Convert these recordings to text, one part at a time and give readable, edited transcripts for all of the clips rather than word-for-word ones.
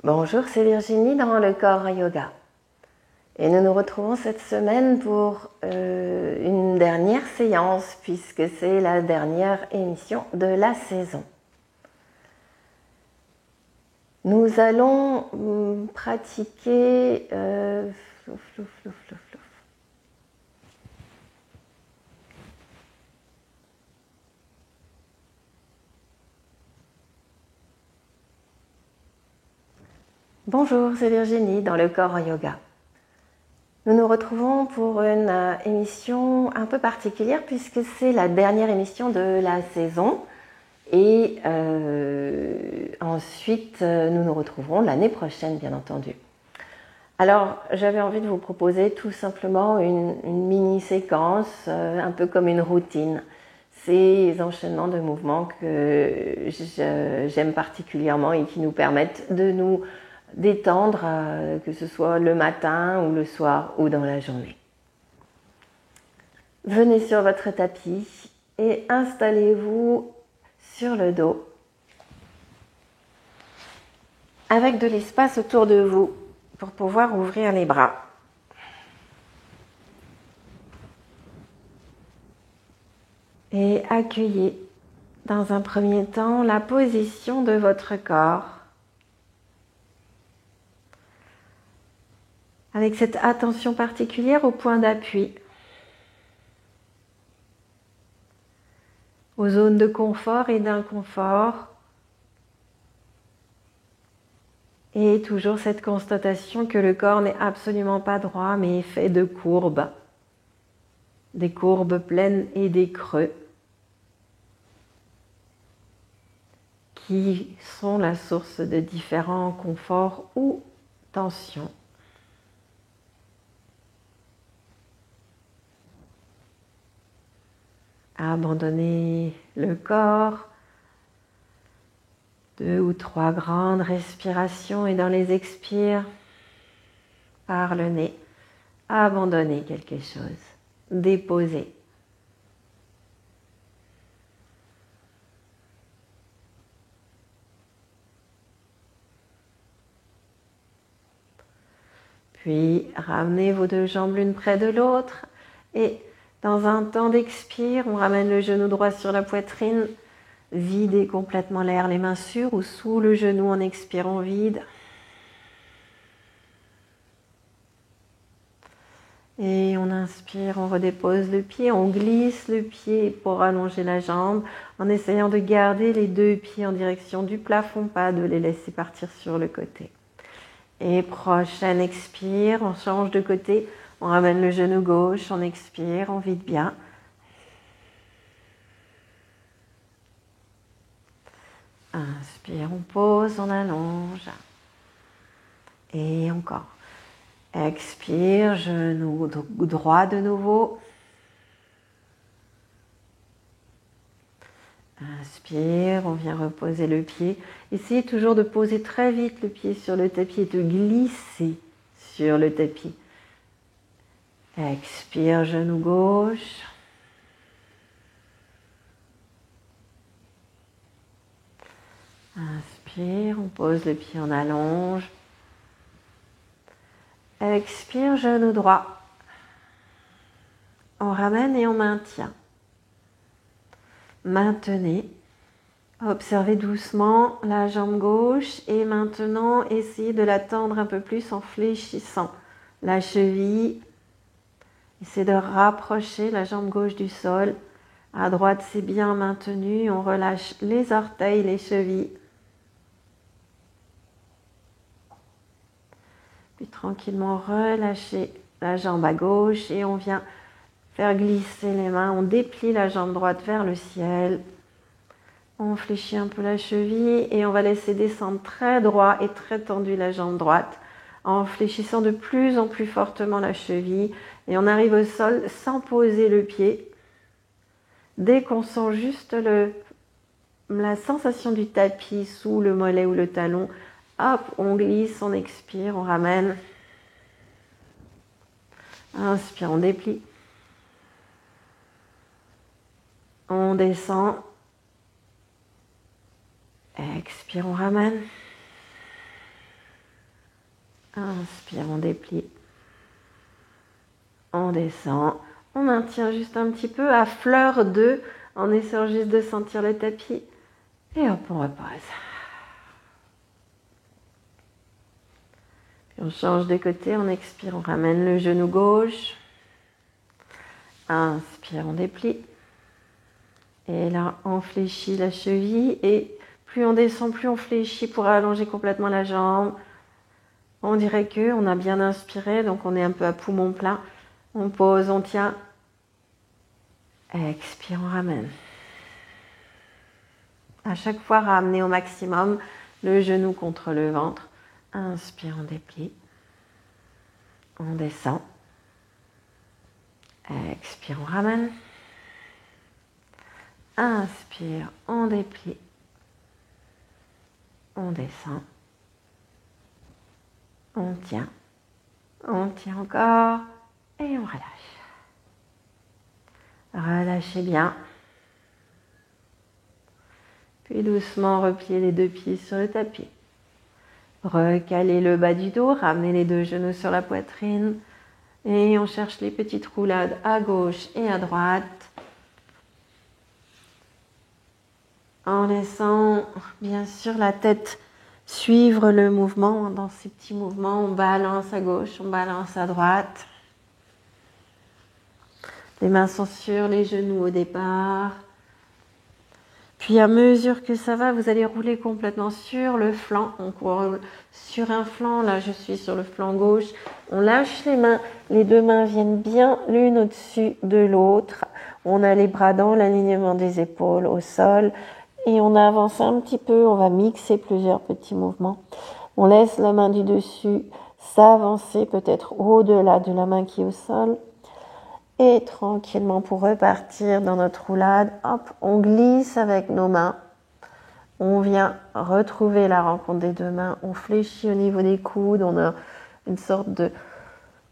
Bonjour, c'est Virginie dans le Corps Yoga. Et nous nous retrouvons cette semaine pour une dernière séance puisque c'est la dernière émission de la saison. Nous allons pratiquer Bonjour, c'est Virginie dans le Corps Yoga. Nous nous retrouvons pour une émission un peu particulière puisque c'est la dernière émission de la saison et ensuite nous nous retrouverons l'année prochaine bien entendu. Alors j'avais envie de vous proposer tout simplement une mini-séquence un peu comme une routine. Ces enchaînements de mouvements que j'aime particulièrement et qui nous permettent de nous détendre, que ce soit le matin ou le soir ou dans la journée. Venez sur votre tapis et installez-vous sur le dos avec de l'espace autour de vous pour pouvoir ouvrir les bras. Et accueillez dans un premier temps la position de votre corps avec cette attention particulière au point d'appui, aux zones de confort et d'inconfort, et toujours cette constatation que le corps n'est absolument pas droit mais est fait de courbes, des courbes pleines et des creux qui sont la source de différents conforts ou tensions. Abandonnez le corps, 2 ou 3 grandes respirations et dans les expires, par le nez, abandonnez quelque chose, déposez. Puis ramenez vos 2 jambes l'une près de l'autre et dans un temps d'expire, on ramène le genou droit sur la poitrine, videz complètement l'air, les mains sur ou sous le genou en expirant vide. Et on inspire, on redépose le pied, on glisse le pied pour allonger la jambe en essayant de garder les 2 pieds en direction du plafond, pas de les laisser partir sur le côté. Et prochaine expire, on change de côté, on ramène le genou gauche, on expire, on vide bien. Inspire, on pose, on allonge. Et encore. Expire, genou droit de nouveau. Inspire, on vient reposer le pied. Essayez toujours de poser très vite le pied sur le tapis et de glisser sur le tapis. Expire, genou gauche. Inspire, on pose le pied, on allonge. Expire, genou droit. On ramène et on maintient. Maintenez. Observez doucement la jambe gauche et maintenant essayez de la tendre un peu plus en fléchissant la cheville. Essayez de rapprocher la jambe gauche du sol. À droite, c'est bien maintenu. On relâche les orteils, les chevilles. Puis tranquillement relâchez la jambe à gauche et on vient faire glisser les mains. On déplie la jambe droite vers le ciel. On fléchit un peu la cheville et on va laisser descendre très droit et très tendu la jambe droite en fléchissant de plus en plus fortement la cheville et on arrive au sol sans poser le pied. Dès qu'on sent juste la sensation du tapis sous le mollet ou le talon, hop, on glisse, on expire, on ramène. Inspire, on déplie. On descend. Expire, on ramène. Inspire, on déplie. On descend. On maintient juste un petit peu à fleur d'œuf en essayant juste de sentir le tapis. Et hop, on repose. Puis on change de côté, on expire, on ramène le genou gauche. Inspire, on déplie. Et là, on fléchit la cheville. Et plus on descend, plus on fléchit pour allonger complètement la jambe. On dirait qu'on a bien inspiré, donc on est un peu à poumon plein. On pose, on tient. Expire, on ramène. À chaque fois, ramener au maximum le genou contre le ventre. Inspire, on déplie. On descend. Expire, on ramène. Inspire, on déplie. On descend. On tient encore et on relâche. Relâchez bien. Puis doucement, repliez les deux pieds sur le tapis. Recalez le bas du dos, ramenez les deux genoux sur la poitrine. Et on cherche les petites roulades à gauche et à droite. En laissant bien sûr la tête suivre le mouvement. Dans ces petits mouvements, on balance à gauche, on balance à droite. Les mains sont sur les genoux au départ. Puis à mesure que ça va, vous allez rouler complètement sur le flanc. On roule sur un flanc, là je suis sur le flanc gauche. On lâche les mains, les deux mains viennent bien l'une au-dessus de l'autre. On a les bras dans l'alignement des épaules au sol. Et on avance un petit peu, on va mixer plusieurs petits mouvements. On laisse la main du dessus s'avancer peut-être au-delà de la main qui est au sol. Et tranquillement pour repartir dans notre roulade, hop, on glisse avec nos mains. On vient retrouver la rencontre des deux mains. On fléchit au niveau des coudes. On a une sorte de...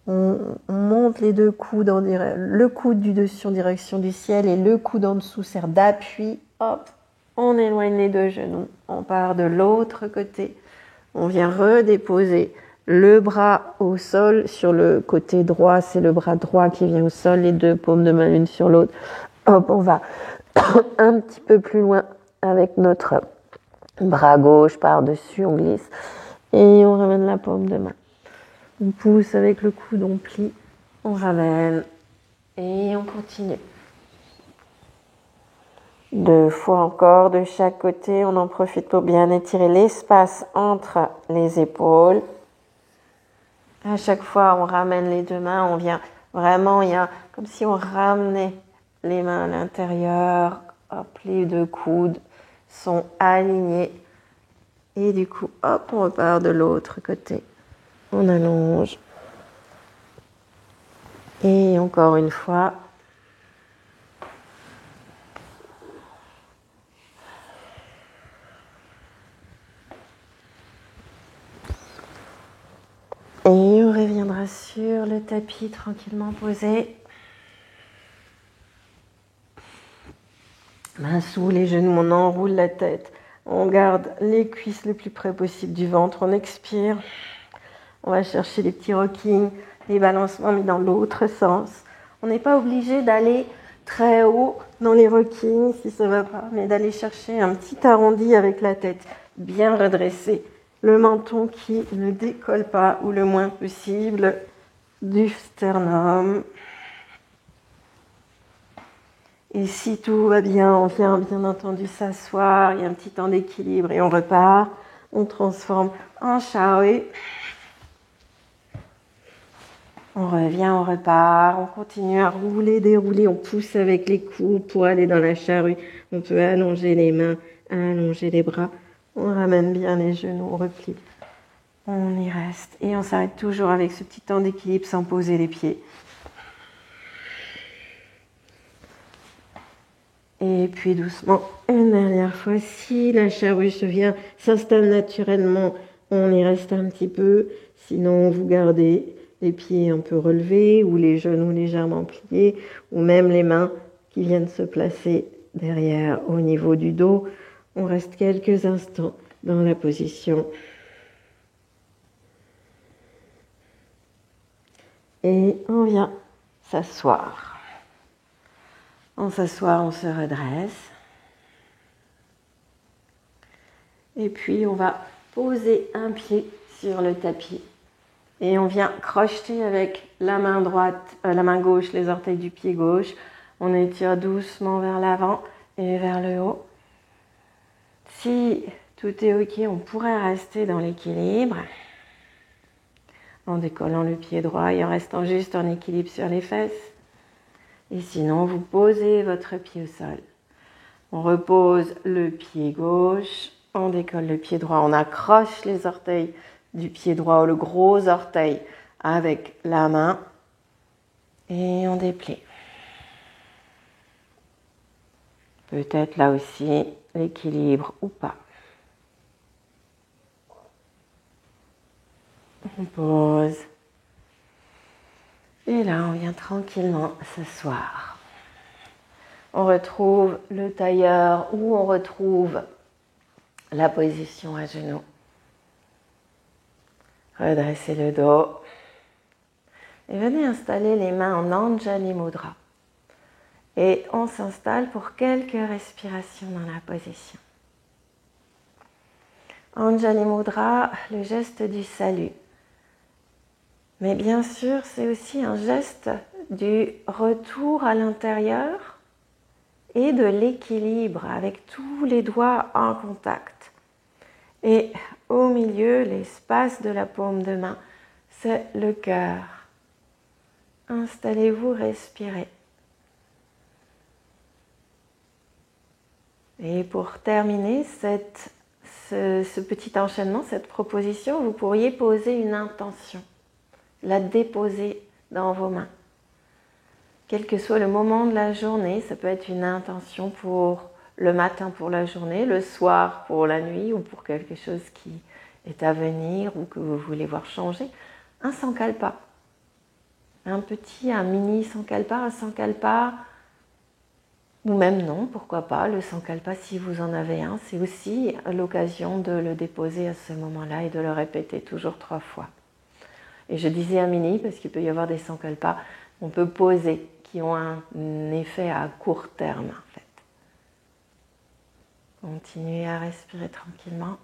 On monte les deux coudes, le coude du dessus en direction du ciel et le coude en dessous sert d'appui. Hop, on éloigne les deux genoux. On part de l'autre côté. On vient redéposer le bras au sol sur le côté droit. C'est le bras droit qui vient au sol, les deux paumes de main l'une sur l'autre. Hop, on va un petit peu plus loin avec notre bras gauche par-dessus. On glisse et on ramène la paume de main. On pousse avec le coude, on plie, on ramène et on continue. 2 fois encore de chaque côté, on en profite pour bien étirer l'espace entre les épaules. À chaque fois, on ramène les deux mains, on vient vraiment, il y a comme si on ramenait les mains à l'intérieur. Hop, les deux coudes sont alignés. Et du coup, hop, on repart de l'autre côté. On allonge. Et encore une fois. Et on reviendra sur le tapis tranquillement posé. Main sous les genoux, on enroule la tête. On garde les cuisses le plus près possible du ventre. On expire. On va chercher les petits rockings, les balancements, mais dans l'autre sens. On n'est pas obligé d'aller très haut dans les rockings, si ça ne va pas, mais d'aller chercher un petit arrondi avec la tête bien redressée. Le menton qui ne décolle pas ou le moins possible du sternum. Et si tout va bien, on vient bien entendu s'asseoir, il y a un petit temps d'équilibre et on repart. On transforme en Shaoi. On revient, on repart, on continue à rouler, dérouler, on pousse avec les coudes pour aller dans la charrue. On peut allonger les mains, allonger les bras. On ramène bien les genoux, on replie. On y reste et on s'arrête toujours avec ce petit temps d'équilibre sans poser les pieds. Et puis doucement, une dernière fois, si la charrue s'installe naturellement, on y reste un petit peu. Sinon, vous gardez les pieds un peu relevés ou les genoux légèrement pliés ou même les mains qui viennent se placer derrière au niveau du dos. On reste quelques instants dans la position. Et on vient s'asseoir. On s'assoit, on se redresse. Et puis on va poser un pied sur le tapis. Et on vient crocheter avec la main droite, la main gauche, les orteils du pied gauche. On étire doucement vers l'avant et vers le haut. Si tout est ok, on pourrait rester dans l'équilibre en décollant le pied droit et en restant juste en équilibre sur les fesses. Et sinon, vous posez votre pied au sol. On repose le pied gauche, on décolle le pied droit, on accroche les orteils du pied droit ou le gros orteil avec la main et on déplie. Peut-être là aussi l'équilibre ou pas. On pose. Et là, on vient tranquillement s'asseoir. On retrouve le tailleur ou on retrouve la position à genoux. Redressez le dos. Et venez installer les mains en Anjali Mudra. Et on s'installe pour quelques respirations dans la position. Anjali Mudra, le geste du salut. Mais bien sûr, c'est aussi un geste du retour à l'intérieur et de l'équilibre avec tous les doigts en contact. Et au milieu, l'espace de la paume de main, c'est le cœur. Installez-vous, respirez. Et pour terminer ce petit enchaînement, cette proposition, vous pourriez poser une intention, la déposer dans vos mains. Quel que soit le moment de la journée, ça peut être une intention pour le matin pour la journée, le soir pour la nuit ou pour quelque chose qui est à venir ou que vous voulez voir changer. Un sankalpa, un mini sankalpa, un sankalpa, ou même non, pourquoi pas, le sankalpa si vous en avez un, c'est aussi l'occasion de le déposer à ce moment-là et de le répéter toujours 3 fois. Et je disais un mini parce qu'il peut y avoir des sankalpas qu'on peut poser, qui ont un effet à court terme en fait. Continuez à respirer tranquillement.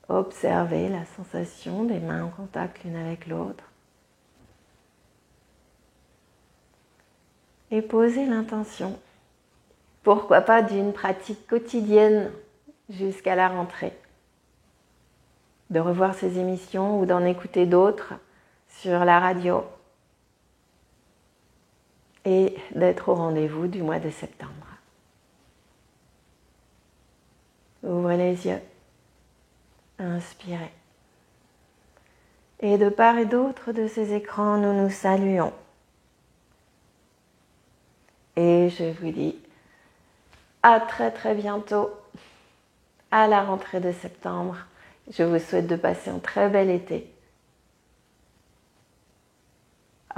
Observez la sensation des mains en contact l'une avec l'autre. Et posez l'intention. Pourquoi pas d'une pratique quotidienne jusqu'à la rentrée. De revoir ces émissions ou d'en écouter d'autres sur la radio. Et d'être au rendez-vous du mois de septembre. Ouvrez les yeux. Inspirez. Et de part et d'autre de ces écrans, nous nous saluons. Et je vous dis à très très bientôt, à la rentrée de septembre. Je vous souhaite de passer un très bel été.